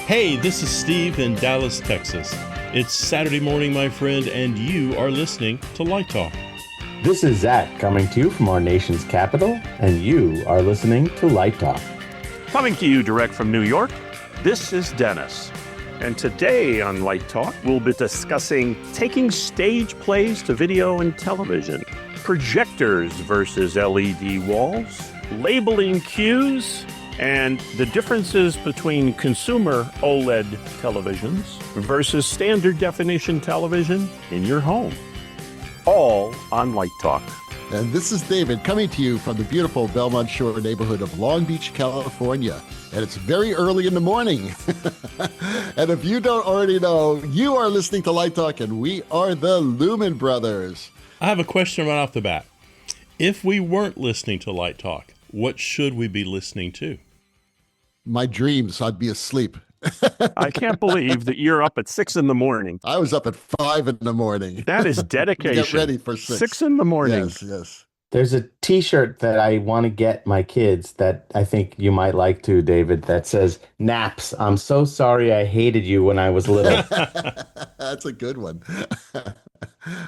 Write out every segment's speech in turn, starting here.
Hey, this is Steve in Dallas, Texas. It's Saturday morning, my friend, and you are listening to Light Talk. This is Zach coming to you from our nation's capital, and you are listening to Light Talk. Coming to you direct from New York, this is Dennis. And today on Light Talk, we'll be discussing taking stage plays to video and television, projectors versus LED walls, labeling cues, and the differences between consumer OLED televisions versus standard definition television in your home. All on Light Talk. And this is David coming to you from the beautiful Belmont Shore neighborhood of Long Beach, California. And it's very early in the morning. And if you don't already know, you are listening to Light Talk, and we are the Lumen Brothers. I have a question right off the bat. If we weren't listening to Light Talk, what should we be listening to? My dreams, I'd be asleep. I can't believe that you're up at 6 in the morning. I was up at 5 in the morning. That is dedication. Get ready for 6. 6 in the morning. Yes, yes. There's a t-shirt that I want to get my kids that I think you might like too, David, that says, "Naps, I'm so sorry I hated you when I was little." That's a good one.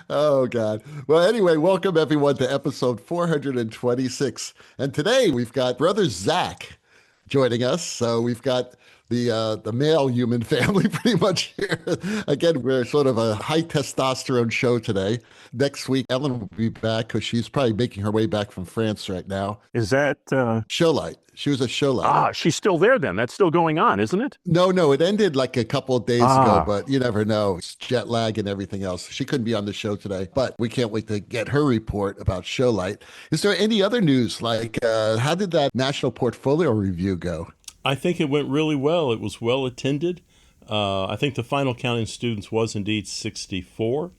Oh, God. Well, anyway, welcome everyone to episode 426. And today we've got Brother Zach joining us. So we've got the male human family pretty much here. Again, we're sort of a high testosterone show today. Next week, Ellen will be back because she's probably making her way back from France right now. Is that... Showlight. She was a showlight. Ah, she's still there then. That's still going on, isn't it? No, it ended like a couple of days ago, but you never know. It's jet lag and everything else. She couldn't be on the show today, but we can't wait to get her report about Showlight. Is there any other news? Like, how did that national portfolio review go? I think it went really well. It was well attended. I think the final count in students was indeed 64.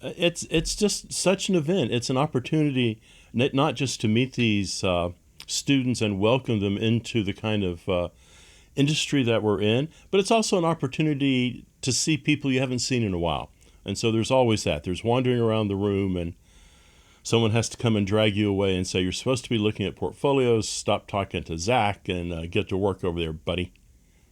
It's just such an event. It's an opportunity not just to meet these students and welcome them into the kind of industry that we're in, but it's also an opportunity to see people you haven't seen in a while. And so there's always that. There's wandering around the room and someone has to come and drag you away and say, "You're supposed to be looking at portfolios. Stop talking to Zach and get to work over there, buddy."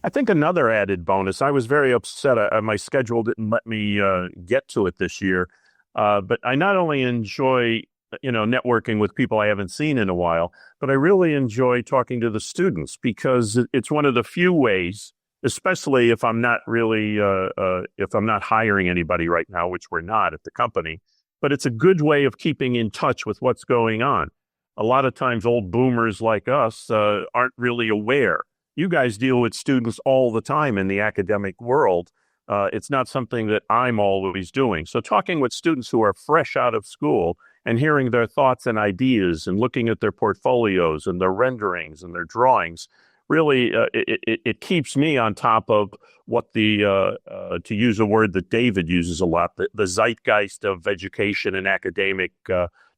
I think another added bonus, I was very upset. My schedule didn't let me get to it this year. But I not only enjoy, networking with people I haven't seen in a while, but I really enjoy talking to the students because it's one of the few ways, especially if I'm not really, if I'm not hiring anybody right now, which we're not at the company, but it's a good way of keeping in touch with what's going on. A lot of times old boomers like us aren't really aware. You guys deal with students all the time in the academic world. It's not something that I'm always doing. So talking with students who are fresh out of school and hearing their thoughts and ideas and looking at their portfolios and their renderings and their drawings, really, it keeps me on top of what to use a word that David uses a lot, the zeitgeist of education and academic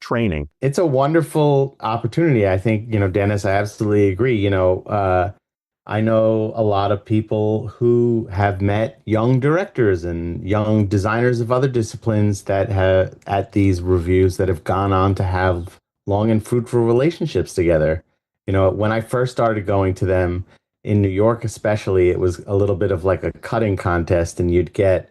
training. It's a wonderful opportunity. I think, Dennis, I absolutely agree. I know a lot of people who have met young directors and young designers of other disciplines that have at these reviews that have gone on to have long and fruitful relationships together. When I first started going to them in New York, especially, it was a little bit of like a cutting contest, and you'd get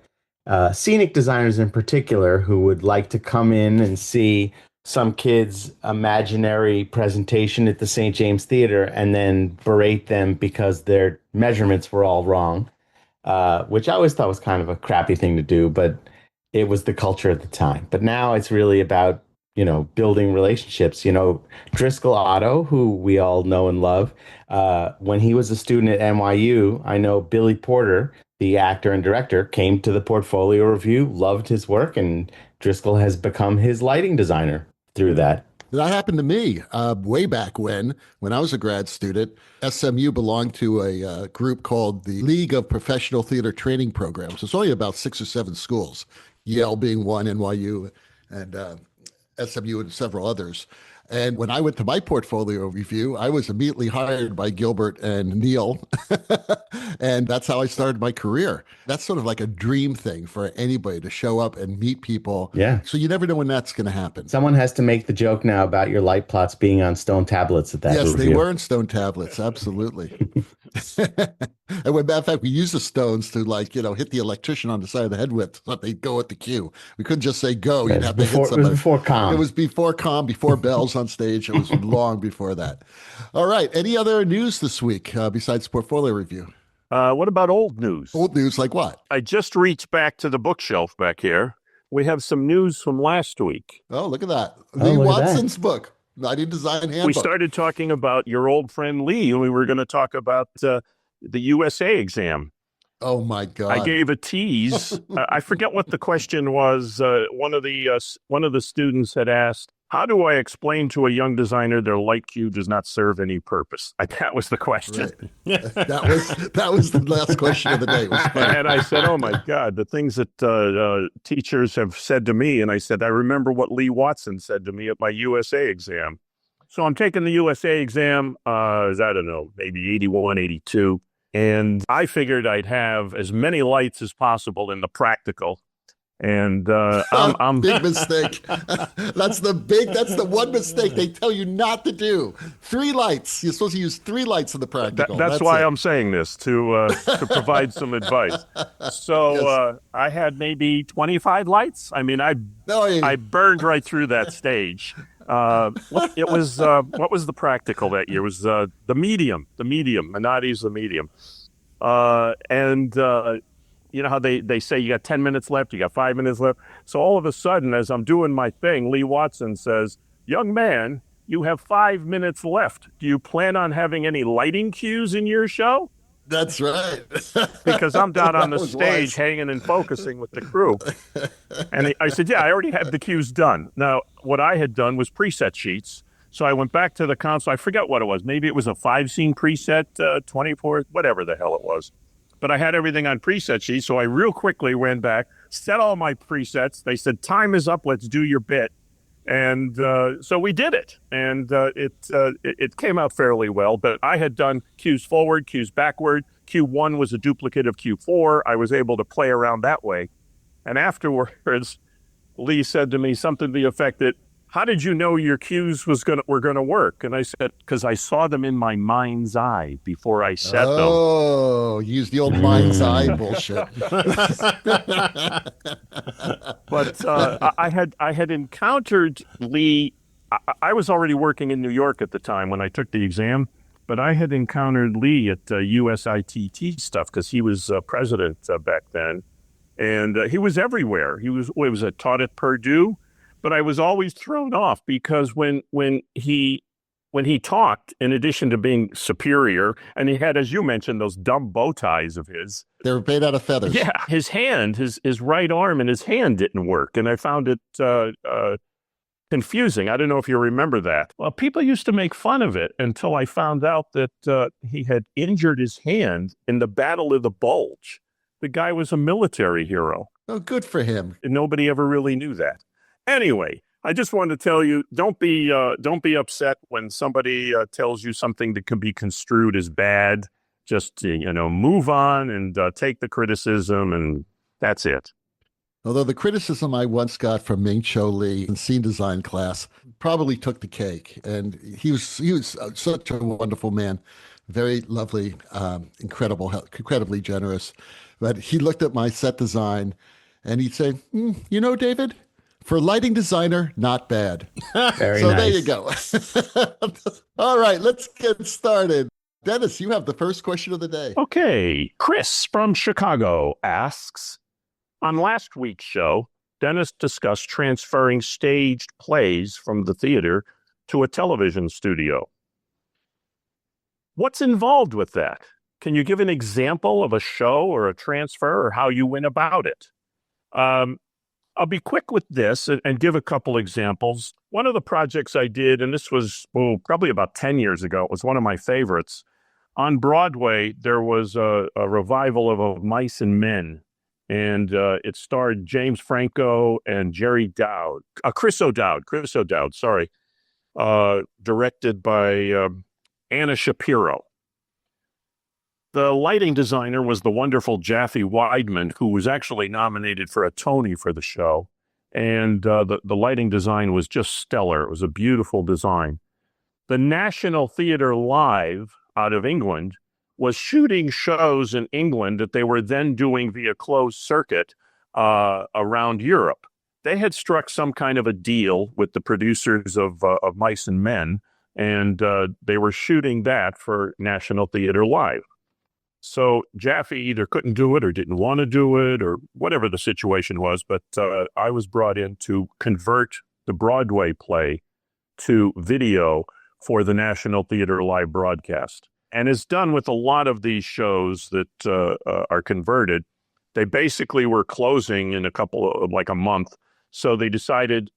scenic designers in particular who would like to come in and see some kid's imaginary presentation at the St. James Theater and then berate them because their measurements were all wrong, which I always thought was kind of a crappy thing to do, but it was the culture at the time. But now it's really about, building relationships. Driscoll Otto, who we all know and love, when he was a student at NYU, I know Billy Porter, the actor and director, came to the portfolio review, loved his work, and Driscoll has become his lighting designer through that. That happened to me way back when I was a grad student. SMU belonged to a group called the League of Professional Theater Training Programs. It's only about 6 or 7 schools, Yale being one, NYU, and SMU and several others. And when I went to my portfolio review, I was immediately hired by Gilbert and Neil. And that's how I started my career. That's sort of like a dream thing for anybody to show up and meet people. Yeah. So you never know when that's going to happen. Someone has to make the joke now about your light plots being on stone tablets at that Yes, review. they were in stone tablets. Absolutely. And when, matter of fact, we used the stones to hit the electrician on the side of the head with, so they'd go at the cue. We couldn't just say go. You'd have to hit somebody. It was before calm. It was before calm, before bells on stage. It was long before that. All right. Any other news this week besides portfolio review? What about old news? Old news like what? I just reached back to the bookshelf back here. We have some news from last week. Oh, look at that. Lee Watson's book, Lighting Design Handbook. We started talking about your old friend Lee, and we were going to talk about the USA exam. Oh, my God. I gave a tease. I forget what the question was. One of the students had asked, how do I explain to a young designer their light cue does not serve any purpose? That was the question. Right. that was the last question of the day. It was funny. And I said, oh, my God, the things that teachers have said to me. And I said, I remember what Lee Watson said to me at my USA exam. So I'm taking the USA exam, I don't know, maybe 81, 82. And I figured I'd have as many lights as possible in the practical. And I'm big mistake. That's the one mistake they tell you not to do. 3 lights. You're supposed to use 3 lights in the practical. That's why I'm saying this, to provide some advice. So yes. I had maybe 25 lights. I mean, I burned right through that stage. It was what was the practical that year? It was the medium. Minardi's the medium. You know how they say you got 10 minutes left, you got 5 minutes left. So all of a sudden, as I'm doing my thing, Lee Watson says, young man, you have 5 minutes left. Do you plan on having any lighting cues in your show? That's right. Because I'm down on the stage hanging and focusing with the crew. And I said, yeah, I already have the cues done. Now, what I had done was preset sheets. So I went back to the console. I forget what it was. Maybe it was a 5-scene preset, 24, whatever the hell it was. But I had everything on preset sheets, so I real quickly went back, set all my presets. They said, time is up, let's do your bit. And so we did it, and it came out fairly well. But I had done cues forward, cues backward. Q1 was a duplicate of Q4. I was able to play around that way. And afterwards, Lee said to me something to the effect that, how did you know your cues were gonna work? And I said, because I saw them in my mind's eye before I set them. Oh, use the old mind's eye bullshit. But I had encountered Lee. I was already working in New York at the time when I took the exam, but I had encountered Lee at USITT stuff because he was president back then, and he was everywhere. He was taught at Purdue. But I was always thrown off because when he talked, in addition to being superior, and he had, as you mentioned, those dumb bow ties of his. They were made out of feathers. Yeah, his hand, his right arm and his hand didn't work. And I found it confusing. I don't know if you remember that. Well, people used to make fun of it until I found out that he had injured his hand in the Battle of the Bulge. The guy was a military hero. Oh, good for him. And nobody ever really knew that. Anyway, I just wanted to tell you, don't be upset when somebody tells you something that can be construed as bad. Just, move on and take the criticism, and that's it. Although the criticism I once got from Ming Cho Lee in scene design class probably took the cake. And he was such a wonderful man, very lovely, incredibly generous. But he looked at my set design and he'd say, David, for lighting designer, not bad. Very so nice. There you go. All right, let's get started. Dennis, you have the first question of the day. Okay. Chris from Chicago asks, on last week's show, Dennis discussed transferring staged plays from the theater to a television studio. What's involved with that? Can you give an example of a show or a transfer or how you went about it? I'll be quick with this and give a couple examples. One of the projects I did, and this was probably about 10 years ago, it was one of my favorites. On Broadway, there was a revival of Mice and Men, and it starred James Franco and Jerry Dowd, Chris O'Dowd, sorry, directed by Anna Shapiro. The lighting designer was the wonderful Jaffe Weidman, who was actually nominated for a Tony for the show. And the lighting design was just stellar. It was a beautiful design. The National Theatre Live out of England was shooting shows in England that they were then doing via closed circuit around Europe. They had struck some kind of a deal with the producers of Mice and Men, and they were shooting that for National Theatre Live. So Jaffe either couldn't do it or didn't want to do it or whatever the situation was, but I was brought in to convert the Broadway play to video for the National Theatre Live broadcast. And it's done with a lot of these shows that are converted. They basically were closing in a month. So they decided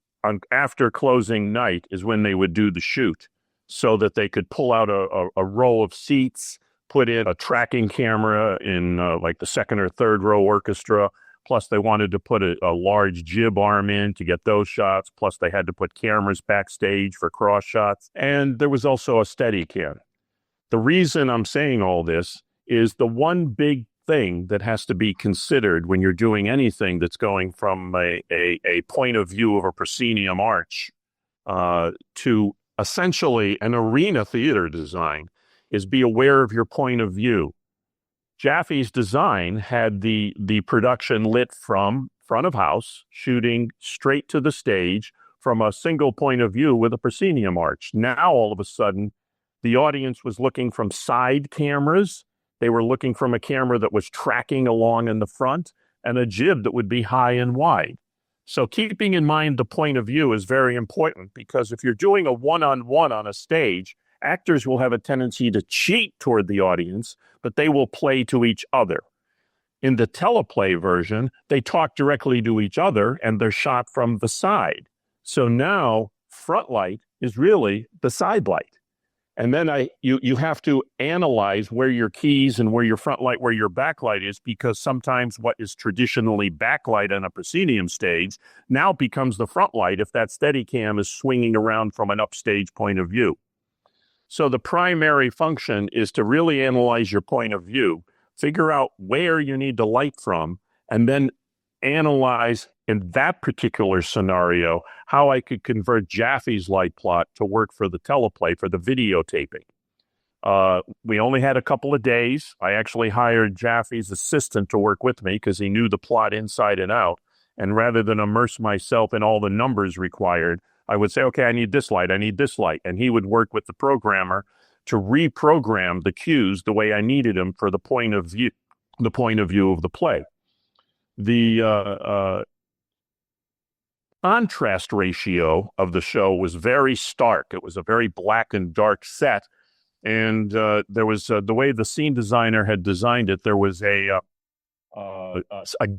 after closing night is when they would do the shoot so that they could pull out a row of seats, put in a tracking camera in like the second or third row orchestra. Plus, they wanted to put a large jib arm in to get those shots. Plus, they had to put cameras backstage for cross shots. And there was also a Steadicam. The reason I'm saying all this is the one big thing that has to be considered when you're doing anything that's going from a point of view of a proscenium arch to essentially an arena theater design is be aware of your point of view. Jaffe's design had the production lit from front of house, shooting straight to the stage from a single point of view with a proscenium arch. Now, all of a sudden, the audience was looking from side cameras. They were looking from a camera that was tracking along in the front and a jib that would be high and wide. So keeping in mind the point of view is very important, because if you're doing a one-on-one on a stage, actors will have a tendency to cheat toward the audience, but they will play to each other. In the teleplay version, they talk directly to each other and they're shot from the side. So now front light is really the side light. And then you have to analyze where your keys and where your front light, where your backlight is, because sometimes what is traditionally backlight on a proscenium stage now becomes the front light if that Steadicam is swinging around from an upstage point of view. So the primary function is to really analyze your point of view, figure out where you need to light from, and then analyze in that particular scenario how I could convert Jaffe's light plot to work for the teleplay, for the videotaping. We only had a couple of days. I actually hired Jaffe's assistant to work with me because he knew the plot inside and out. And rather than immerse myself in all the numbers required, I would say, okay, I need this light, I need this light. And he would work with the programmer to reprogram the cues the way I needed them for the point of view of the play. The contrast ratio of the show was very stark. It was a very black and dark set. And there was the way the scene designer had designed it, there was a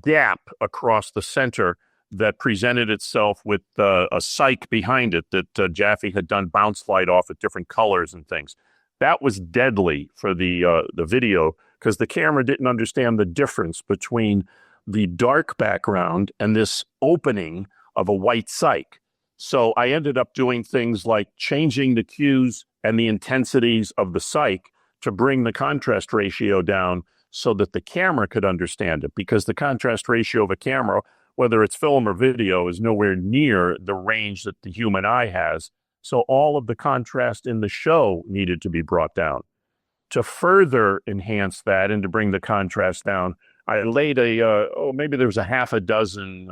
gap across the center that presented itself with a cyc behind it that Jaffe had done bounce light off at different colors and things. That was deadly for the video, because the camera didn't understand the difference between the dark background and this opening of a white cyc. So I ended up doing things like changing the cues and the intensities of the cyc to bring the contrast ratio down so that the camera could understand it, because the contrast ratio of a camera, whether it's film or video, is nowhere near the range that the human eye has. So all of the contrast in the show needed to be brought down. To further enhance that and to bring the contrast down, I laid maybe there was a half a dozen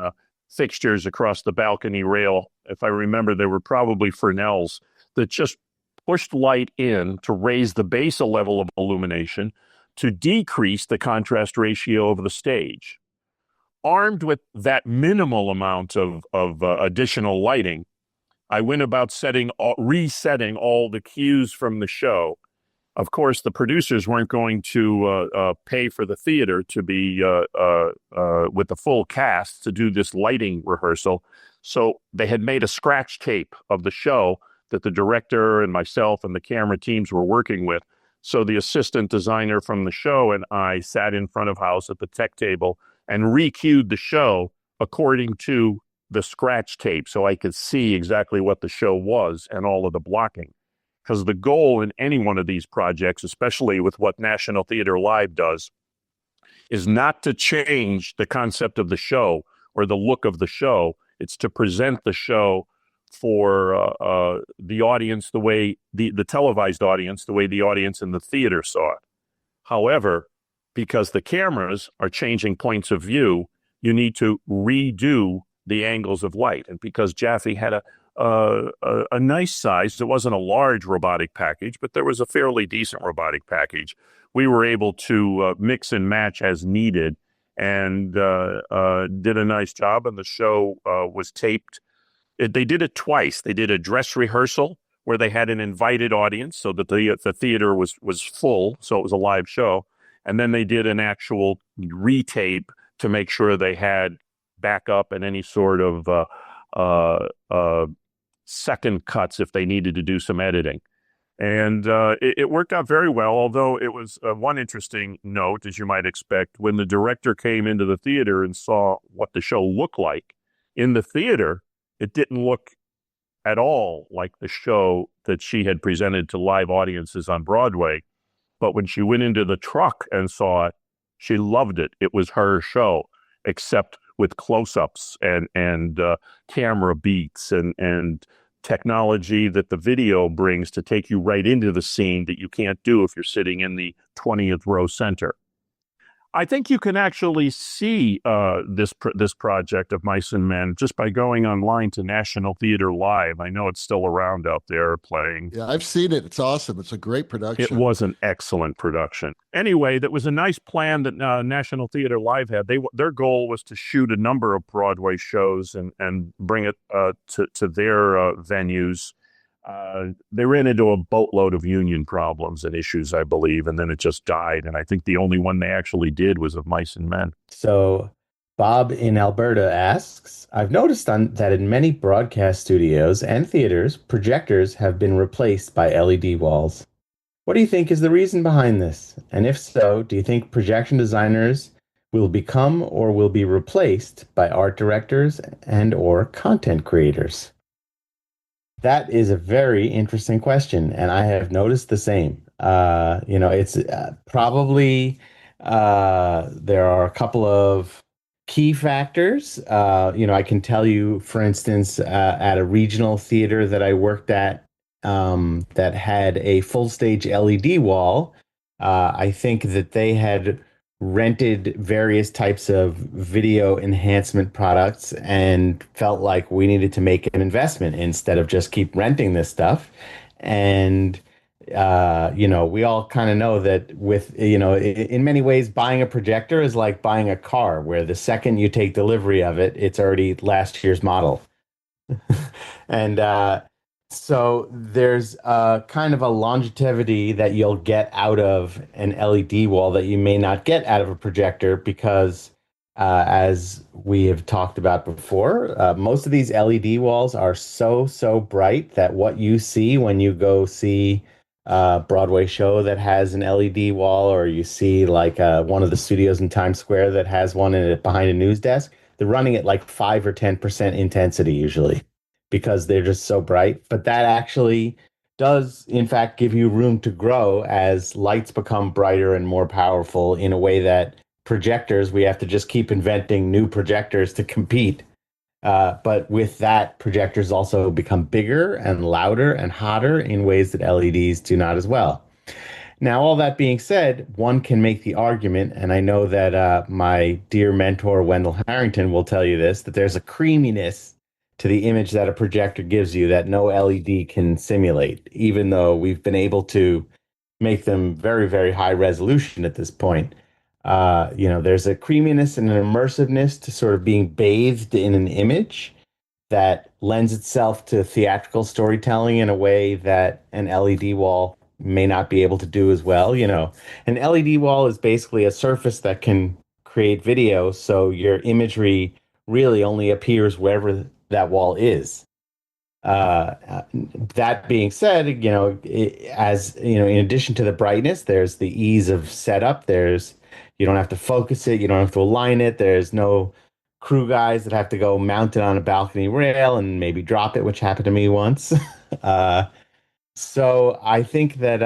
fixtures across the balcony rail. If I remember, they were probably Fresnel's that just pushed light in to raise the basal level of illumination to decrease the contrast ratio of the stage. Armed with that minimal amount of additional lighting, I went about resetting all the cues from the show. Of course, the producers weren't going to pay for the theater to be with the full cast to do this lighting rehearsal. So they had made a scratch tape of the show that the director and myself and the camera teams were working with. So the assistant designer from the show and I sat in front of house at the tech table and re-cued the show according to the scratch tape so I could see exactly what the show was and all of the blocking. Because the goal in any one of these projects, especially with what National Theatre Live does, is not to change the concept of the show or the look of the show. It's to present the show for the audience the way, the televised audience, the way the audience in the theater saw it. However, because the cameras are changing points of view, you need to redo the angles of light. And because Jaffe had a nice size, it wasn't a large robotic package, but there was a fairly decent robotic package, we were able to mix and match as needed, and did a nice job. And the show was taped. They did it twice. They did a dress rehearsal where they had an invited audience so that the theater was full, so it was a live show. And then they did an actual retape to make sure they had backup and any sort of second cuts if they needed to do some editing. And it worked out very well, although it was one interesting note, as you might expect, when the director came into the theater and saw what the show looked like. In the theater, it didn't look at all like the show that she had presented to live audiences on Broadway. But when she went into the truck and saw it, she loved it. It was her show, except with close-ups and camera beats and technology that the video brings to take you right into the scene that you can't do if you're sitting in the 20th row center. I think you can actually see this project of Mice and Men just by going online to National Theater Live. I know it's still around out there playing. Yeah, I've seen it. It's awesome. It's a great production. It was an excellent production. Anyway, that was a nice plan that National Theater Live had. Their goal was to shoot a number of Broadway shows and bring it to their venues. They ran into a boatload of union problems and issues, I believe, and then it just died. And I think the only one they actually did was of Mice and Men. So Bob in Alberta asks, I've noticed that in many broadcast studios and theaters, projectors have been replaced by LED walls. What do you think is the reason behind this? And if so, do you think projection designers will become or will be replaced by art directors and or content creators? That is a very interesting question, and I have noticed the same. It's probably there are a couple of key factors. I can tell you, for instance, at a regional theater that I worked at that had a full stage LED wall, I think that they had rented various types of video enhancement products and felt like we needed to make an investment instead of just keep renting this stuff. And, we all kind of know that with, in many ways, buying a projector is like buying a car, where the second you take delivery of it, it's already last year's model. And so there's kind of a longevity that you'll get out of an LED wall that you may not get out of a projector because, as we have talked about before, most of these LED walls are so bright that what you see when you go see a Broadway show that has an LED wall, or you see like one of the studios in Times Square that has one in it behind a news desk, they're running at like 5 or 10% intensity usually, because they're just so bright. But that actually does, in fact, give you room to grow as lights become brighter and more powerful, in a way that projectors, we have to just keep inventing new projectors to compete. But with that, projectors also become bigger and louder and hotter in ways that LEDs do not as well. Now, all that being said, one can make the argument, and I know that my dear mentor, Wendell Harrington, will tell you this, that there's a creaminess to the image that a projector gives you that no LED can simulate, even though we've been able to make them very, very high resolution at this point. There's a creaminess and an immersiveness to sort of being bathed in an image that lends itself to theatrical storytelling in a way that an LED wall may not be able to do as well. An LED wall is basically a surface that can create video, so your imagery really only appears wherever that wall is. That being said, in addition to the brightness, there's the ease of setup. You don't have to focus it, you don't have to align it. There's no crew guys that have to go mount it on a balcony rail and maybe drop it, which happened to me once. So I think that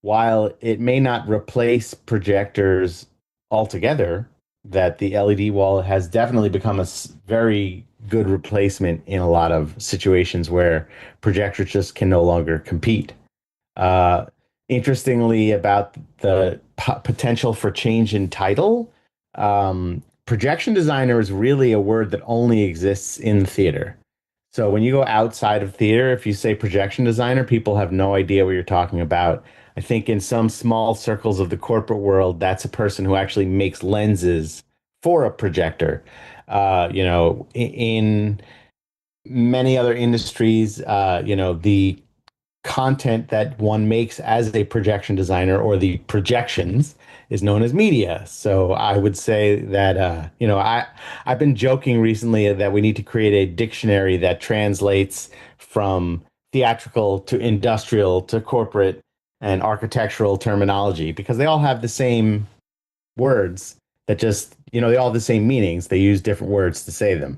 while it may not replace projectors altogether, that the LED wall has definitely become a very good replacement in a lot of situations where projectors just can no longer compete. interestingly about the potential for change in title, projection designer is really a word that only exists in theater. So when you go outside of theater, if you say projection designer, people have no idea what you're talking about. I think in some small circles of the corporate world, that's a person who actually makes lenses for a projector. In many other industries, the content that one makes as a projection designer or the projections is known as media. So I would say that I've been joking recently that we need to create a dictionary that translates from theatrical to industrial to corporate and architectural terminology because they all have the same words that just, they all have the same meanings. They use different words to say them.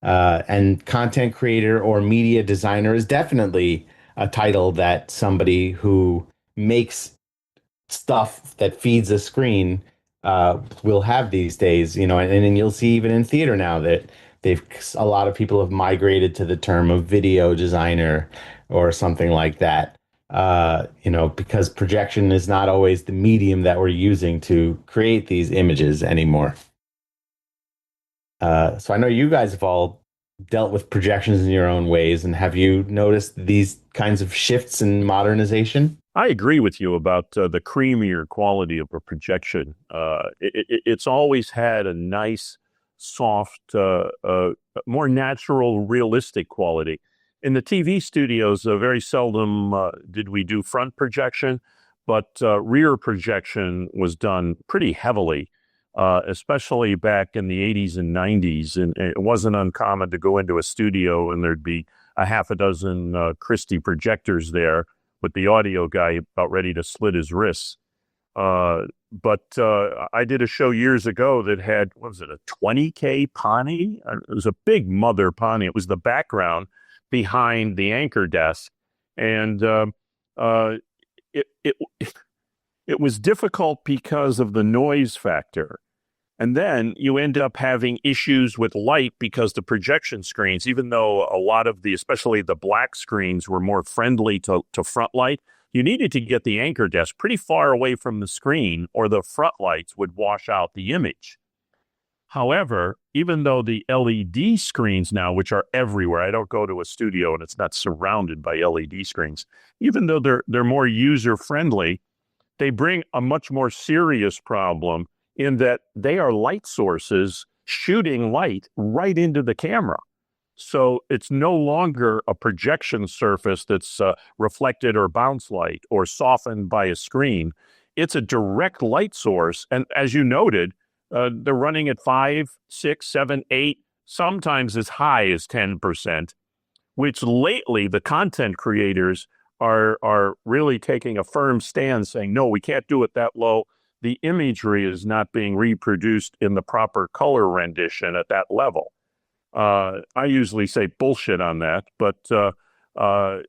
And content creator or media designer is definitely a title that somebody who makes stuff that feeds a screen will have these days, and you'll see even in theater now that a lot of people have migrated to the term of video designer or something like that. Because projection is not always the medium that we're using to create these images anymore. So I know you guys have all dealt with projections in your own ways, and have you noticed these kinds of shifts in modernization? I agree with you about the creamier quality of a projection. It's always had a nice, soft, more natural, realistic quality. In the TV studios, very seldom did we do front projection, but rear projection was done pretty heavily. Especially back in the 80s and 90s. And it wasn't uncommon to go into a studio and there'd be a half a dozen Christie projectors there with the audio guy about ready to slit his wrists. But I did a show years ago that had, what was it, a 20K Pani? It was a big mother Pani. It was the background behind the anchor desk. And it was difficult because of the noise factor. And then you end up having issues with light because the projection screens, even though a lot of especially the black screens were more friendly to front light, you needed to get the anchor desk pretty far away from the screen or the front lights would wash out the image. However, even though the LED screens now, which are everywhere, I don't go to a studio and it's not surrounded by LED screens, even though they're more user-friendly, they bring a much more serious problem in that they are light sources shooting light right into the camera. So it's no longer a projection surface that's reflected or bounce light or softened by a screen. It's a direct light source. And as you noted, they're running at 5, 6, 7, 8, sometimes as high as 10%, which lately the content creators are really taking a firm stand saying, no, we can't do it that low. The imagery is not being reproduced in the proper color rendition at that level. I usually say bullshit on that, but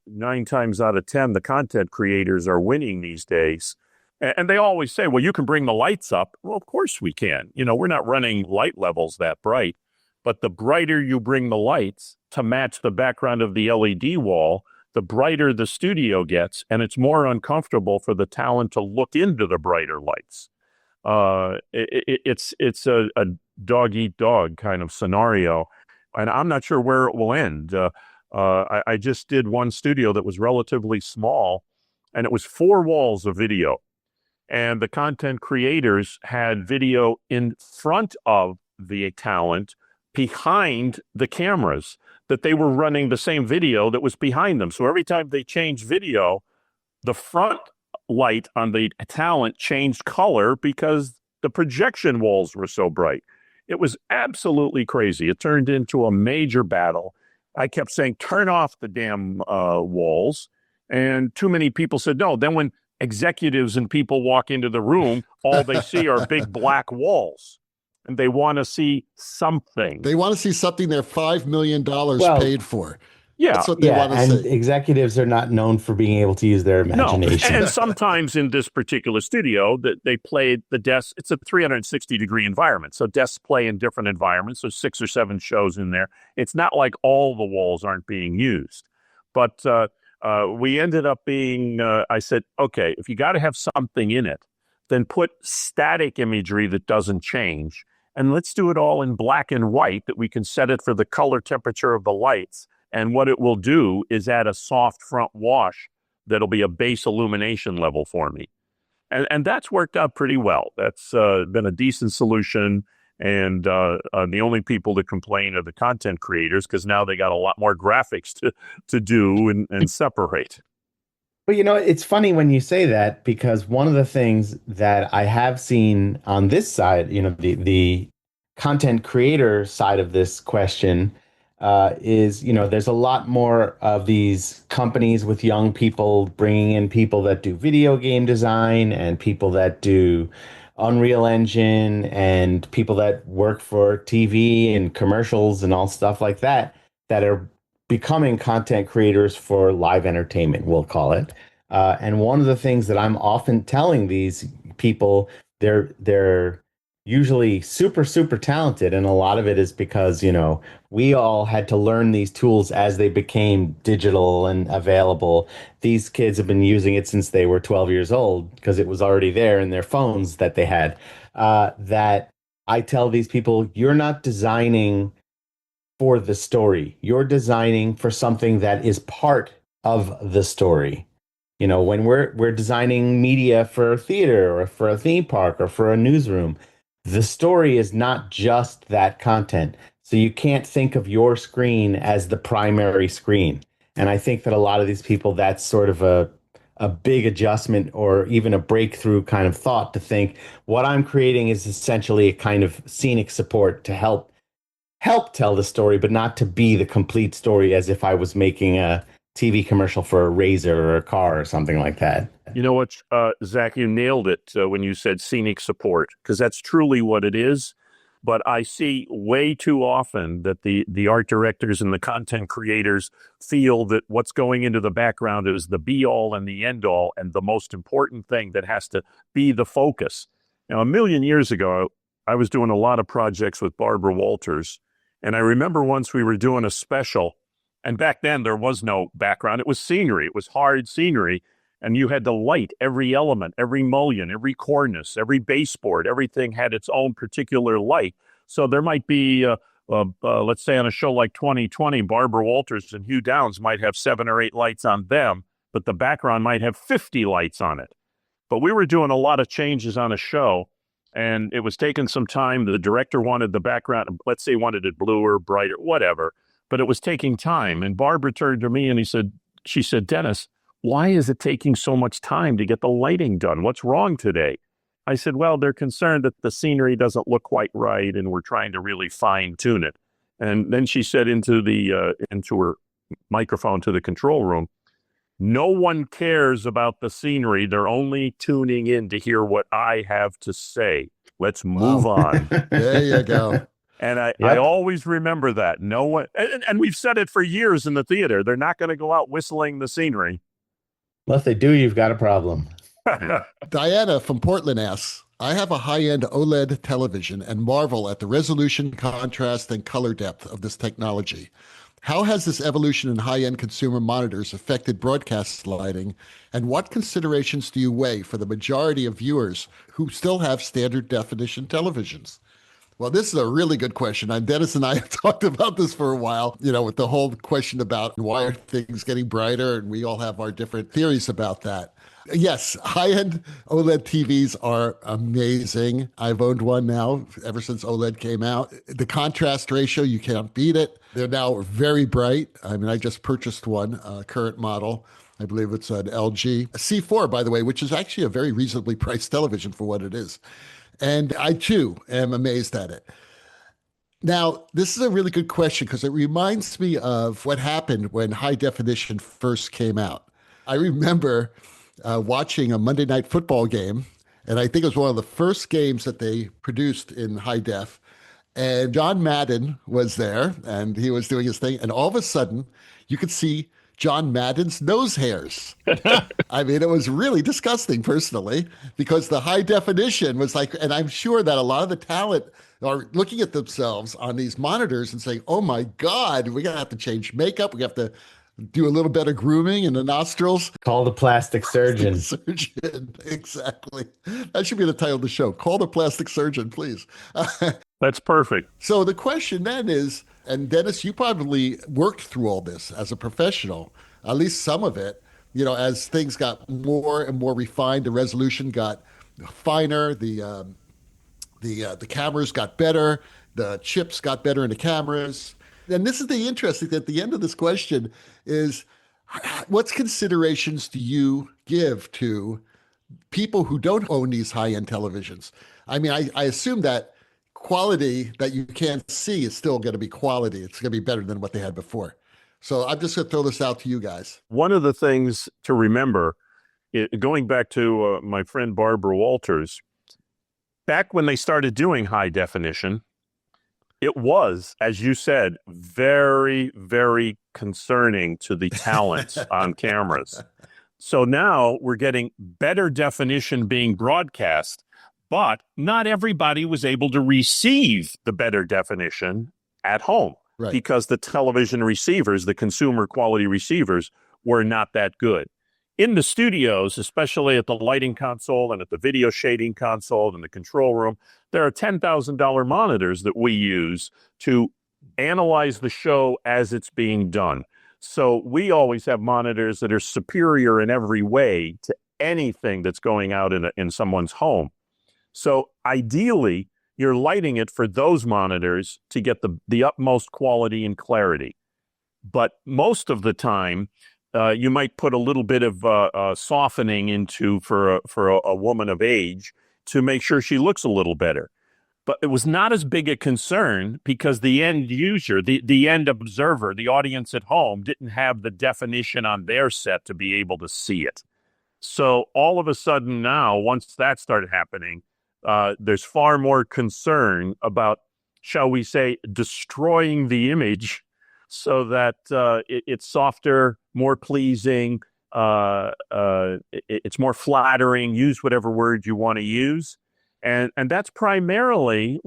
9 times out of 10, the content creators are winning these days. And they always say, well, you can bring the lights up. Well, of course we can. We're not running light levels that bright, but the brighter you bring the lights to match the background of the LED wall, the brighter the studio gets, and it's more uncomfortable for the talent to look into the brighter lights. It's a dog-eat-dog kind of scenario, and I'm not sure where it will end. I just did one studio that was relatively small, and it was 4 walls of video, and the content creators had video in front of the talent, behind the cameras, that they were running the same video that was behind them. So every time they changed video, the front light on the talent changed color because the projection walls were so bright. It was absolutely crazy. It turned into a major battle. I kept saying, turn off the damn walls. And too many people said no. Then when executives and people walk into the room, all they see are big black walls. And they want to see something. They want to see something they're $5 million paid for. Yeah. That's what they want to and see. Executives are not known for being able to use their imagination. No. And sometimes in this particular studio, that they played the desks. It's a 360-degree environment. So desks play in different environments. There's 6 or 7 shows in there. It's not like all the walls aren't being used. But We ended up being, I said, okay, if you got to have something in it, then put static imagery that doesn't change. And let's do it all in black and white, that we can set it for the color temperature of the lights. And what it will do is add a soft front wash that'll be a base illumination level for me. And that's worked out pretty well. That's been a decent solution. And the only people that complain are the content creators, because now they got a lot more graphics to do and separate. But it's funny when you say that, because one of the things that I have seen on this side, the content creator side of this question, is, there's a lot more of these companies with young people bringing in people that do video game design and people that do Unreal Engine and people that work for TV and commercials and all stuff like that, that are becoming content creators for live entertainment, we'll call it. And one of the things that I'm often telling these people, they're usually super, super talented. And a lot of it is because, we all had to learn these tools as they became digital and available. These kids have been using it since they were 12 years old because it was already there in their phones that they had. That I tell these people, you're not designing for the story. You're designing for something that is part of the story. When we're designing media for theater or for a theme park or for a newsroom, the story is not just that content. So you can't think of your screen as the primary screen. And I think that a lot of these people, that's sort of a big adjustment or even a breakthrough kind of thought, to think what I'm creating is essentially a kind of scenic support to help tell the story, but not to be the complete story, as if I was making a TV commercial for a razor or a car or something like that. You know what, Zach, you nailed it when you said scenic support, because that's truly what it is. But I see way too often that the art directors and the content creators feel that what's going into the background is the be-all and the end-all and the most important thing that has to be the focus. Now, a million years ago, I was doing a lot of projects with Barbara Walters, and I remember once we were doing a special, and back then there was no background. It was scenery. It was hard scenery. And you had to light every element, every mullion, every cornice, every baseboard. Everything had its own particular light. So there might be, let's say on a show like 2020, Barbara Walters and Hugh Downs might have 7 or 8 lights on them, but the background might have 50 lights on it. But we were doing a lot of changes on a show, and it was taking some time. The director wanted the background, let's say wanted it bluer, brighter, whatever, but it was taking time. And Barbara turned to me and she said, Dennis, why is it taking so much time to get the lighting done? What's wrong today? I said, well, they're concerned that the scenery doesn't look quite right, and we're trying to really fine tune it. And then she said into her microphone to the control room, no one cares about the scenery. They're only tuning in to hear what I have to say. Let's move on. There you go. And I always remember that. No one, and we've said it for years in the theater. They're not going to go out whistling the scenery. Well, if they do, you've got a problem. Diana from Portland asks, I have a high-end OLED television and marvel at the resolution, contrast, and color depth of this technology. How has this evolution in high-end consumer monitors affected broadcast lighting, and what considerations do you weigh for the majority of viewers who still have standard definition televisions? Well, this is a really good question. Dennis and I have talked about this for a while, with the whole question about why are things getting brighter, and we all have our different theories about that. Yes, high-end OLED TVs are amazing. I've owned one now ever since OLED came out. The contrast ratio, you can't beat it. They're now very bright. I mean, I just purchased one, current model. I believe it's an LG C4, by the way, which is actually a very reasonably priced television for what it is. And I, too, am amazed at it. Now, this is a really good question because it reminds me of what happened when high definition first came out. I remember watching a Monday Night Football game, and I think it was one of the first games that they produced in high def. And John Madden was there, and he was doing his thing. And all of a sudden, you could see John Madden's nose hairs. I mean, it was really disgusting, personally, because the high definition was like, and I'm sure that a lot of the talent are looking at themselves on these monitors and saying, oh my God, we're going to have to change makeup. We have to Do a little better grooming in the nostrils. Call the plastic surgeon. Surgeon, exactly. That should be the title of the show. Call the plastic surgeon, please. That's perfect. So the question then is, and Dennis, you probably worked through all this as a professional, at least some of it, as things got more and more refined, the resolution got finer, the cameras got better, the chips got better in the cameras. And this is the interesting, at the end of this question is, what considerations do you give to people who don't own these high-end televisions? I mean, I assume that quality that you can't see is still going to be quality. It's going to be better than what they had before. So I'm just going to throw this out to you guys. One of the things to remember, going back to my friend Barbara Walters, back when they started doing high definition, it was, as you said, very, very concerning to the talents on cameras. So now we're getting better definition being broadcast, but not everybody was able to receive the better definition at home, right, because the television receivers, the consumer quality receivers, were not that good. In the studios, especially at the lighting console and at the video shading console and the control room, there are $10,000 monitors that we use to analyze the show as it's being done. So we always have monitors that are superior in every way to anything that's going out in someone's home. So ideally, you're lighting it for those monitors to get the utmost quality and clarity. But most of the time, you might put a little bit of softening into for a woman of age to make sure she looks a little better. But it was not as big a concern because the end user, the end observer, the audience at home didn't have the definition on their set to be able to see it. So all of a sudden now, once that started happening, there's far more concern about, shall we say, destroying the image so that it's softer, more pleasing, it's more flattering, use whatever word you want to use. And that's primarily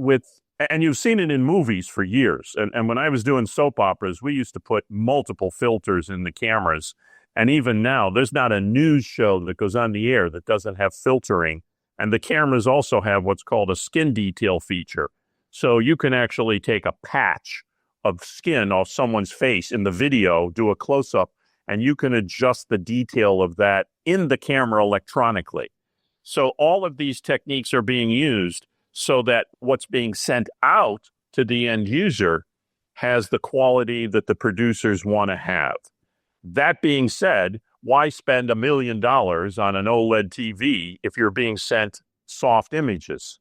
and you've seen it in movies for years. And when I was doing soap operas, we used to put multiple filters in the cameras. And even now, there's not a news show that goes on the air that doesn't have filtering. And the cameras also have what's called a skin detail feature. So you can actually take a patch of skin off someone's face in the video, do a close-up, and you can adjust the detail of that in the camera electronically. So all of these techniques are being used so that what's being sent out to the end user has the quality that the producers want to have. That being said, why spend $1 million on an OLED TV if you're being sent soft images?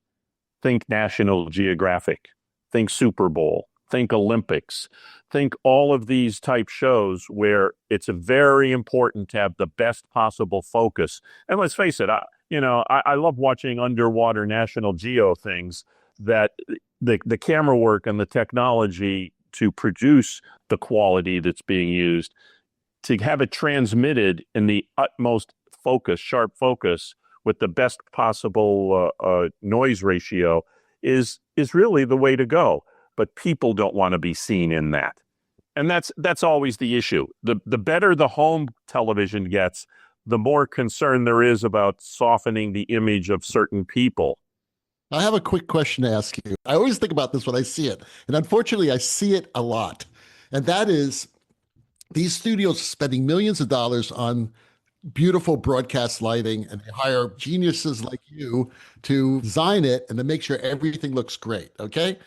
Think National Geographic, think Super Bowl, think Olympics, think all of these type shows where it's very important to have the best possible focus. And let's face it, I love watching underwater National Geo things that the camera work and the technology to produce the quality that's being used, to have it transmitted in the utmost focus, sharp focus, with the best possible noise ratio is really the way to go. But people don't want to be seen in that. And that's always the issue. The better the home television gets, the more concern there is about softening the image of certain people. I have a quick question to ask you. I always think about this when I see it. And unfortunately, I see it a lot. And that is, these studios are spending millions of dollars on beautiful broadcast lighting, and they hire geniuses like you to design it and to make sure everything looks great, okay?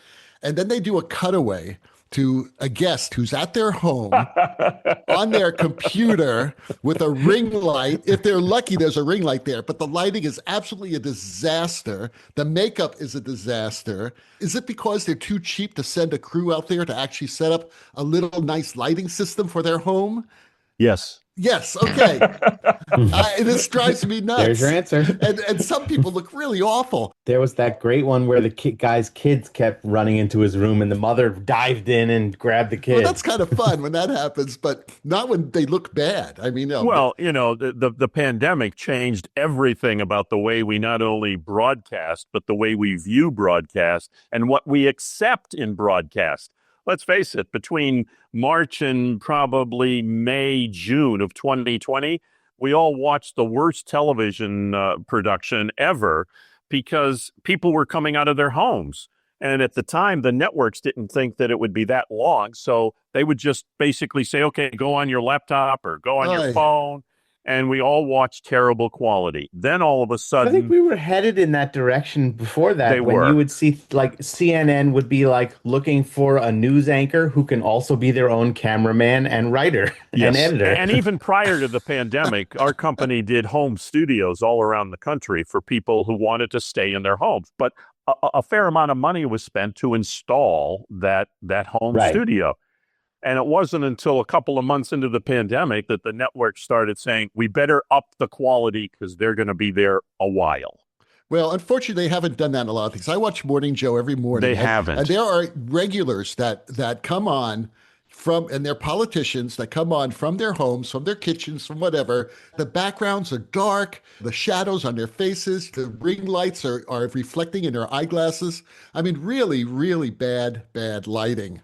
And then they do a cutaway to a guest who's at their home on their computer with a ring light. If they're lucky, there's a ring light there, but the lighting is absolutely a disaster. The makeup is a disaster. Is it because they're too cheap to send a crew out there to actually set up a little nice lighting system for their home? Yes. Yes. Okay. This drives me nuts. There's your answer. And some people look really awful. There was that great one where the guy's kids kept running into his room and the mother dived in and grabbed the kid. Well, that's kind of fun when that happens, but not when they look bad. I mean, the pandemic changed everything about the way we not only broadcast, but the way we view broadcast and what we accept in broadcast. let's face it, between March and probably May, June of 2020, we all watched the worst television production ever because people were coming out of their homes. And at the time, the networks didn't think that it would be that long. So they would just basically say, okay, go on your laptop or go on your phone. And we all watched terrible quality. Then all of a sudden, I think we were headed in that direction before that. You would see like CNN would be like looking for a news anchor who can also be their own cameraman and writer and editor. And even prior to the pandemic, our company did home studios all around the country for people who wanted to stay in their homes. But a fair amount of money was spent to install that home studio. And it wasn't until a couple of months into the pandemic that the network started saying, we better up the quality because they're going to be there a while. Well, unfortunately, they haven't done that in a lot of things. I watch Morning Joe every morning. They haven't. And there are regulars that come on and they're politicians that come on from their homes, from their kitchens, from whatever. The backgrounds are dark, the shadows on their faces, the ring lights are reflecting in their eyeglasses. I mean, really, really bad lighting.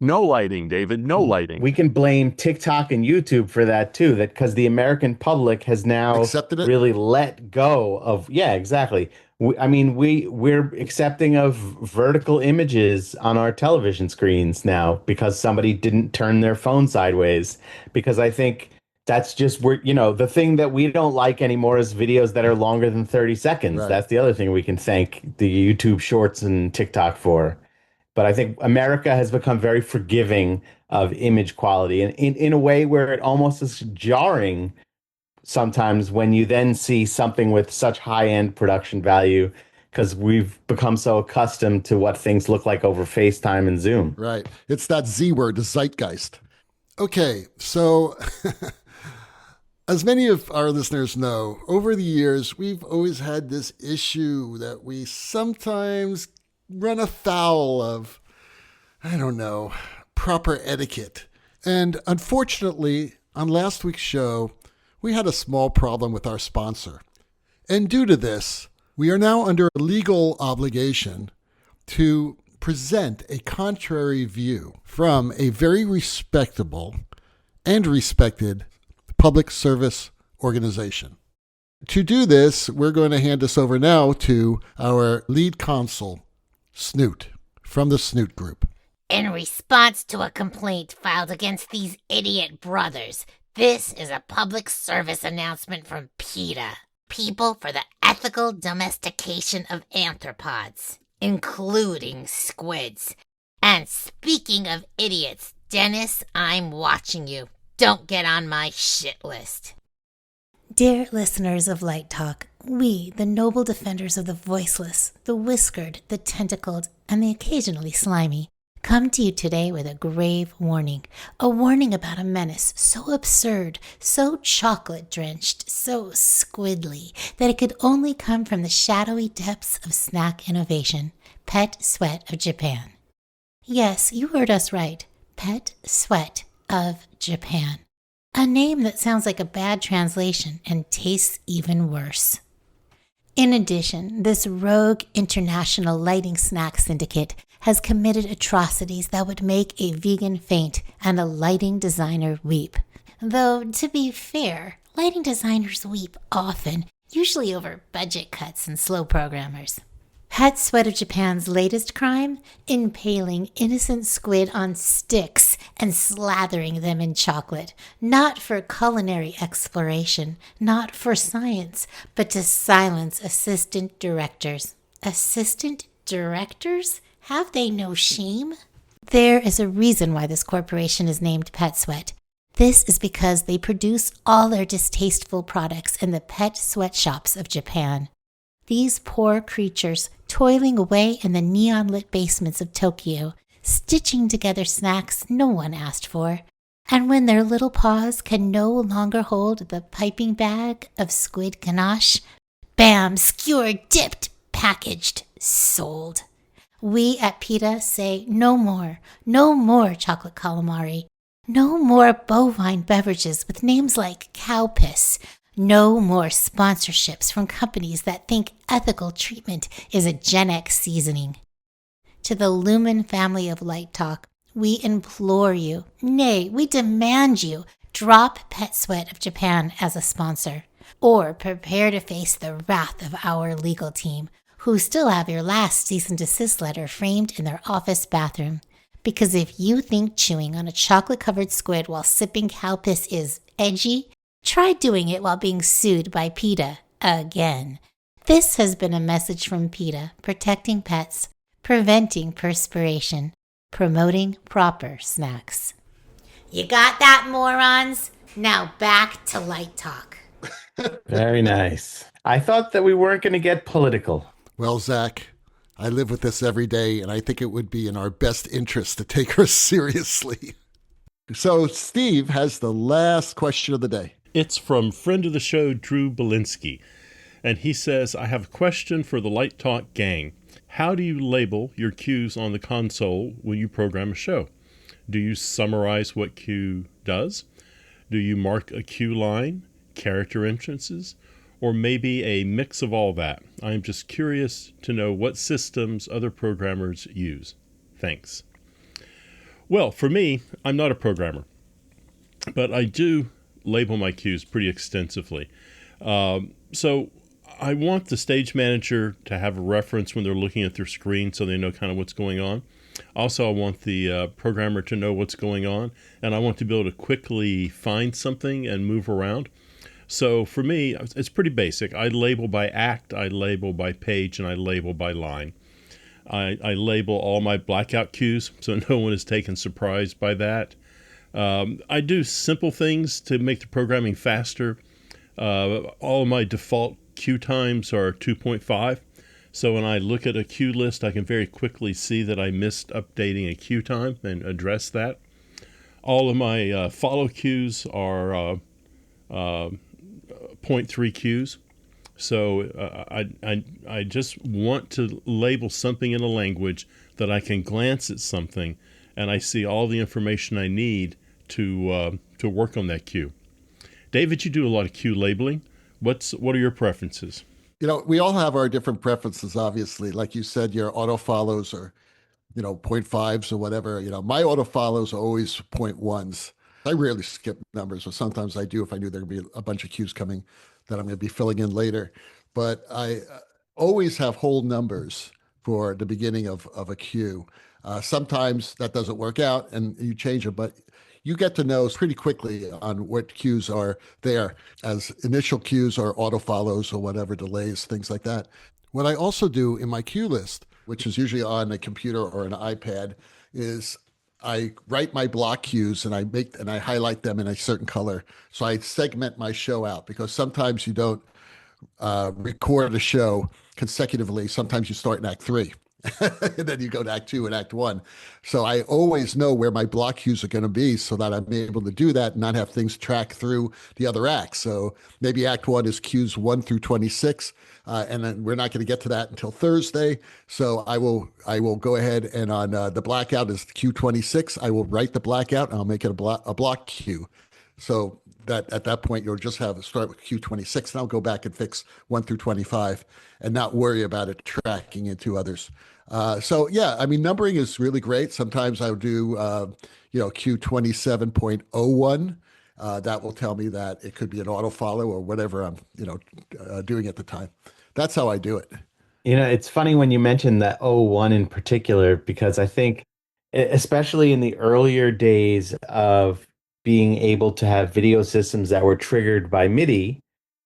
No lighting, David. No lighting. We can blame TikTok and YouTube for that too. That because the American public has now accepted it? Really let go of. Yeah, exactly. We're accepting of vertical images on our television screens now because somebody didn't turn their phone sideways. Because I think that's just the thing that we don't like anymore is videos that are longer than 30 seconds. Right. That's the other thing we can thank the YouTube Shorts and TikTok for. But I think America has become very forgiving of image quality and in a way where it almost is jarring sometimes when you then see something with such high-end production value because we've become so accustomed to what things look like over FaceTime and Zoom. Right. It's that Z word, the zeitgeist. Okay, so as many of our listeners know, over the years, we've always had this issue that we sometimes run afoul of, proper etiquette. And unfortunately, on last week's show, we had a small problem with our sponsor. And due to this, we are now under a legal obligation to present a contrary view from a very respectable and respected public service organization. To do this, we're going to hand this over now to our lead counsel, Snoot, from the Snoot Group. In response to a complaint filed against these idiot brothers, this is a public service announcement from PETA, People for the Ethical Domestication of Antropods, including squids. And speaking of idiots, Dennis, I'm watching you. Don't get on my shit list. Dear listeners of Light Talk, we, the noble defenders of the voiceless, the whiskered, the tentacled, and the occasionally slimy, come to you today with a grave warning. A warning about a menace so absurd, so chocolate-drenched, so squidly, that it could only come from the shadowy depths of snack innovation, Pet Sweat of Japan. Yes, you heard us right. Pet Sweat of Japan. A name that sounds like a bad translation and tastes even worse. In addition, this rogue international lighting snack syndicate has committed atrocities that would make a vegan faint and a lighting designer weep. Though, to be fair, lighting designers weep often, usually over budget cuts and slow programmers. Pet Sweat of Japan's latest crime? Impaling innocent squid on sticks and slathering them in chocolate. Not for culinary exploration, not for science, but to silence assistant directors. Assistant directors? Have they no shame? There is a reason why this corporation is named Pet Sweat. This is because they produce all their distasteful products in the pet sweatshops of Japan. These poor creatures, toiling away in the neon-lit basements of Tokyo, stitching together snacks no one asked for. And when their little paws can no longer hold the piping bag of squid ganache, bam, skewered, dipped, packaged, sold. We at PETA say no more chocolate calamari, no more bovine beverages with names like cow piss, no more sponsorships from companies that think ethical treatment is a Gen X seasoning. To the Lumen family of Light Talk, We implore you, nay, we demand you, drop Pet Sweat of Japan as a sponsor. Or prepare to face the wrath of our legal team, who still have your last cease and desist letter framed in their office bathroom. Because if you think chewing on a chocolate-covered squid while sipping cow piss is edgy, try doing it while being sued by PETA again. This has been a message from PETA, protecting pets, preventing perspiration, promoting proper snacks. You got that, morons? Now back to Light Talk. Very nice. I thought that we weren't going to get political. Well, Zach, I live with this every day, and I think it would be in our best interest to take her seriously. So Steve has the last question of the day. It's from friend of the show, Drew Belinsky. And he says, I have a question for the Light Talk gang. How do you label your cues on the console when you program a show? Do you summarize what cue does? Do you mark a cue line, character entrances, or maybe a mix of all that? I am just curious to know what systems other programmers use. Thanks. Well, for me, I'm not a programmer, but I do label my cues pretty extensively. So I want the stage manager to have a reference when they're looking at their screen so they know kind of what's going on. Also, I want the programmer to know what's going on, and I want to be able to quickly find something and move around. So for me, it's pretty basic. I label by act, I label by page, and I label by line. I label all my blackout cues so no one is taken surprised by that. I do simple things to make the programming faster. All of my default cue times are 2.5. So when I look at a cue list, I can very quickly see that I missed updating a cue time and address that. All of my follow cues are 0.3 cues. So I just want to label something in a language that I can glance at something and I see all the information I need to work on that cue. David, you do a lot of cue labeling. What are your preferences? You know, we all have our different preferences, obviously. Like you said, your auto follows are, 0.5s or whatever. My auto follows are always 0.1s. I rarely skip numbers, but sometimes I do if I knew there would be a bunch of cues coming that I'm going to be filling in later. But I always have whole numbers for the beginning of a cue. Sometimes that doesn't work out and you change it, but you get to know pretty quickly on what cues are there as initial cues or auto follows or whatever, delays, things like that. What I also do in my cue list, which is usually on a computer or an iPad, is I write my block cues and I highlight them in a certain color. So I segment my show out because sometimes you don't record a show consecutively. Sometimes you start in Act 3. And then you go to Act 2 and Act 1. So I always know where my block cues are going to be so that I'm able to do that and not have things track through the other acts. So maybe Act 1 is cues 1 through 26, and then we're not going to get to that until Thursday. So I will go ahead and on the blackout is cue 26. I will write the blackout and I'll make it a block cue. So that at that point you'll just start with cue 26, and I'll go back and fix 1 through 25 and not worry about it tracking into others. So yeah, I mean, numbering is really great. Sometimes I'll do, cue 27.01. That will tell me that it could be an auto follow or whatever I'm, doing at the time. That's how I do it. It's funny when you mention that O1 in particular, because I think, especially in the earlier days of being able to have video systems that were triggered by MIDI,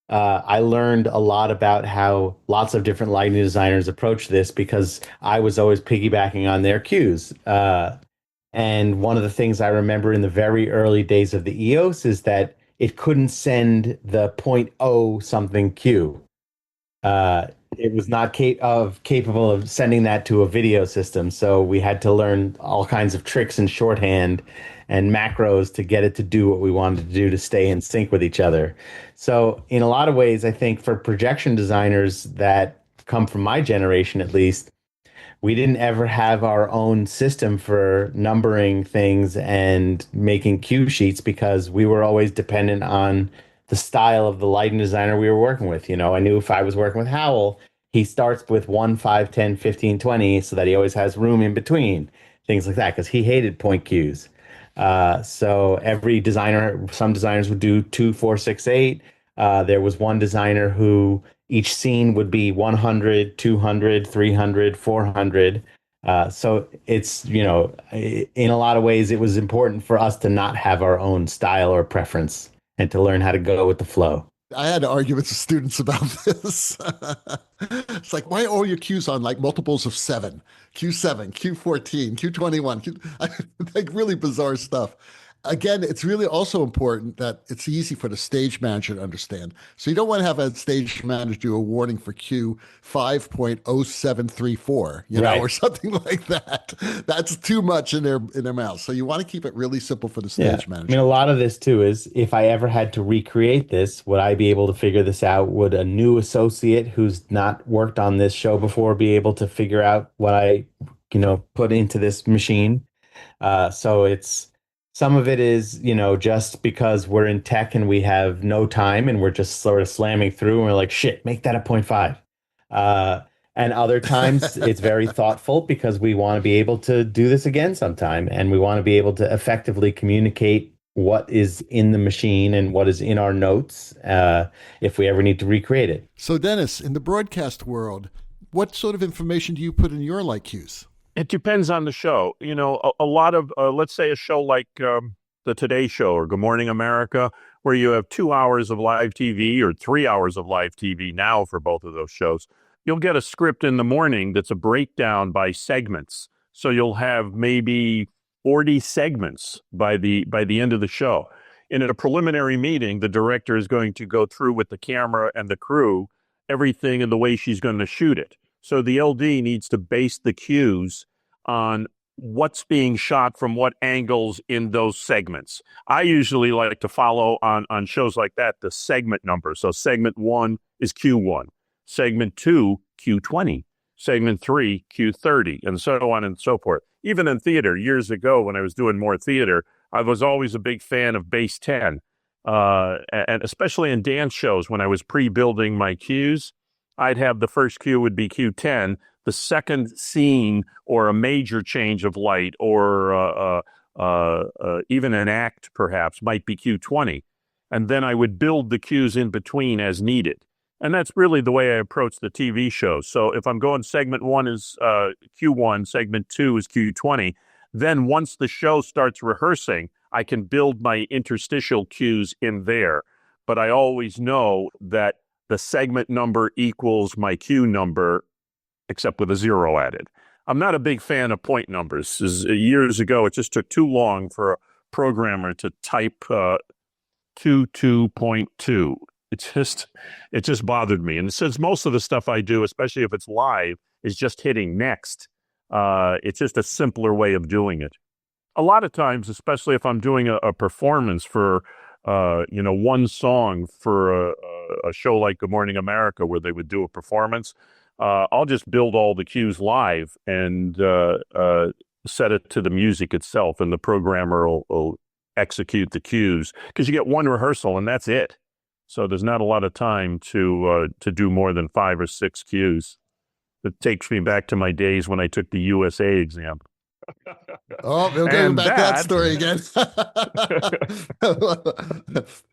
I learned a lot about how lots of different lighting designers approach this because I was always piggybacking on their cues. And one of the things I remember in the very early days of the EOS is that it couldn't send the 0.0 something cue. It was not capable of sending that to a video system. So we had to learn all kinds of tricks and shorthand and macros to get it to do what we wanted to do to stay in sync with each other. So in a lot of ways, I think for projection designers that come from my generation, at least, we didn't ever have our own system for numbering things and making cue sheets because we were always dependent on the style of the lighting designer we were working with. I knew if I was working with Howell, he starts with 1, 5, 10, 15, 20 so that he always has room in between. things like that, because he hated point cues. So every designer, some designers would do 2, 4, 6, 8. There was one designer who each scene would be 100, 200, 300, 400. So it's, in a lot of ways, it was important for us to not have our own style or preference and to learn how to go with the flow. I had arguments with students about this. It's like, why are all your cues on like multiples of 7? Q7, Q14, Q21, like really bizarre stuff. Again, it's really also important that it's easy for the stage manager to understand. So you don't want to have a stage manager do a warning for Q 5.0734, Right. or something like that. That's too much in their mouth. So you want to keep it really simple for the stage I manager. mean, a lot of this too is if I ever had to recreate this, would I be able to figure this out? Would a new associate who's not worked on this show before be able to figure out what I, put into this machine? So some of it is, just because we're in tech and we have no time and we're just sort of slamming through and we're like, shit, make that a 0.5. And other times it's very thoughtful because we want to be able to do this again sometime. And we want to be able to effectively communicate what is in the machine and what is in our notes if we ever need to recreate it. So Dennis, in the broadcast world, what sort of information do you put in your light cues? It depends on the show. A lot of, let's say a show like the Today Show or Good Morning America, where you have 2 hours of live TV or 3 hours of live TV now for both of those shows. You'll get a script in the morning that's a breakdown by segments. So you'll have maybe 40 segments by the end of the show. And at a preliminary meeting, the director is going to go through with the camera and the crew everything in the way she's going to shoot it. So the LD needs to base the cues on what's being shot from what angles in those segments. I usually like to follow on shows like that the segment number. So segment 1 is Q1, segment 2, Q20, segment 3, Q30, and so on and so forth. Even in theater, years ago when I was doing more theater, I was always a big fan of base 10. And especially in dance shows, when I was pre-building my cues, I'd have the first cue would be Q10, the second scene or a major change of light or even an act perhaps might be Q20. And then I would build the cues in between as needed. And that's really the way I approach the TV shows. So if I'm going segment 1 is Q1, segment 2 is Q20, then once the show starts rehearsing, I can build my interstitial cues in there. But I always know that the segment number equals my cue number, except with a 0 added. I'm not a big fan of point numbers. Years ago, it just took too long for a programmer to type 22.2. It just bothered me. And since most of the stuff I do, especially if it's live, is just hitting next, it's just a simpler way of doing it. A lot of times, especially if I'm doing a performance for one song for a show like Good Morning America, where they would do a performance, I'll just build all the cues live and set it to the music itself, and the programmer will execute the cues, because you get one rehearsal and that's it. So there's not a lot of time to do more than 5 or 6 cues. It takes me back to my days when I took the USA exam. Oh, we'll go back to that story again.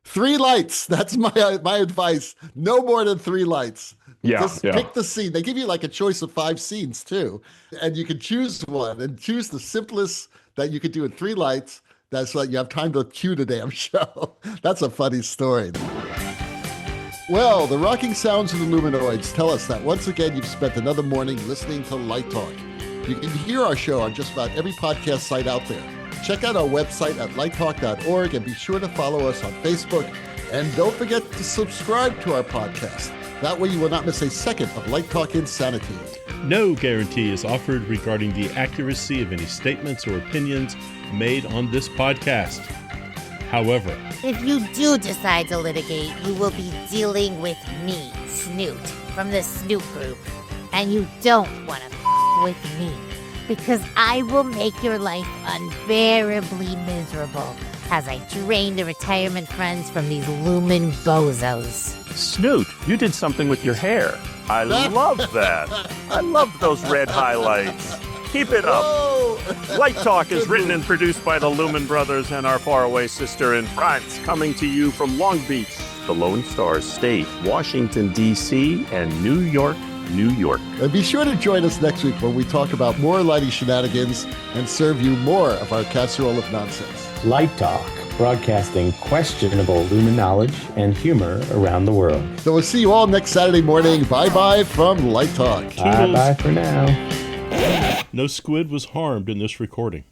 3 lights. That's my advice. No more than 3 lights. Just pick the scene. They give you like a choice of 5 scenes too. And you can choose one and choose the simplest that you could do in 3 lights. That's like you have time to cue the damn show. That's a funny story. Well, the rocking sounds of the Luminoids tell us that once again you've spent another morning listening to Light Talk. You can hear our show on just about every podcast site out there. Check out our website at lighttalk.org and be sure to follow us on Facebook. And don't forget to subscribe to our podcast. That way you will not miss a second of Light Talk insanity. No guarantee is offered regarding the accuracy of any statements or opinions made on this podcast. However, if you do decide to litigate, you will be dealing with me, Snoot, from the Snoot Group. And you don't want to with me, because I will make your life unbearably miserable as I drain the retirement funds from these Lumen bozos. Snoot, you did something with your hair. I love that. I love those red highlights. Keep it up. Light Talk is written and produced by the Lumen Brothers and our faraway sister in France, coming to you from Long Beach, the Lone Star State, Washington, D.C., and New York, New York. And be sure to join us next week when we talk about more lighty shenanigans and serve you more of our casserole of nonsense. Light Talk, broadcasting questionable Lumen knowledge and humor around the world. So we'll see you all next Saturday morning. Bye-bye from Light Talk. Bye-bye for now. No squid was harmed in this recording.